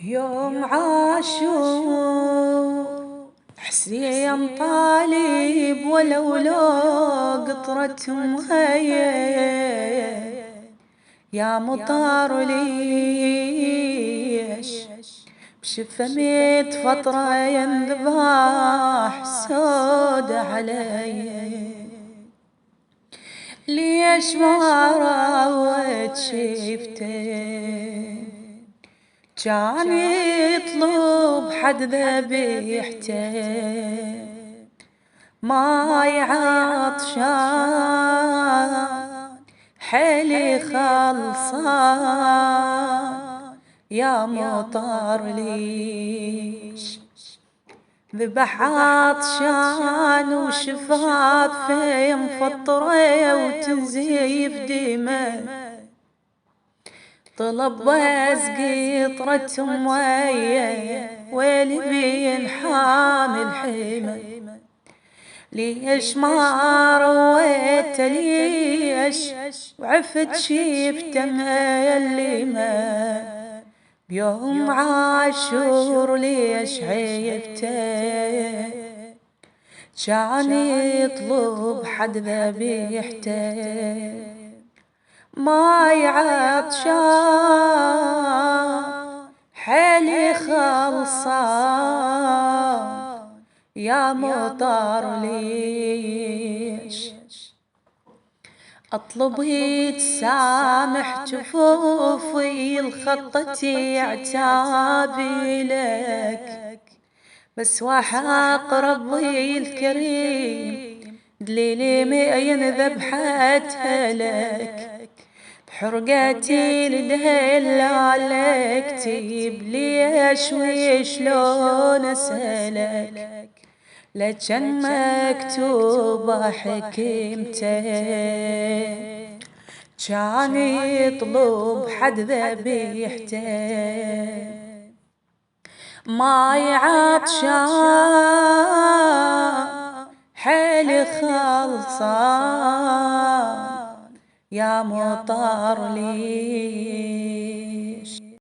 يوم عاشور حسين طالب ولو قطرة مهية يا مطار ليش بشفة ميت فطرة ينذبح سود علي ليش ما راوت شفته كان يطلب حد ذبيحته ماي عطشان حيلي خلصان يا مطر ليش ذبح عطشان وشفافه مفطرة وتزيف دمه طلب بس قطرة مية ويلي بين حامل حمى ليش ما رويت ليش وعفت شيفته مألمة بيوم عاشور ليش عيبته كان يطلب حد ذبيحته ماي عطشان حيلي خلصان يا مطر ليش اطلبي تسامح جفوفي الخطتي عتابي لك بس وحق ربي الكريم دليلي مين ذبحتها لك بحرقتي لدلالك اكتب ليش وشلون اسألك لجن مكتوبة حكمته كان يطلب حد ذبيحته ماي عطشان حيلي خلصان يا مطر لي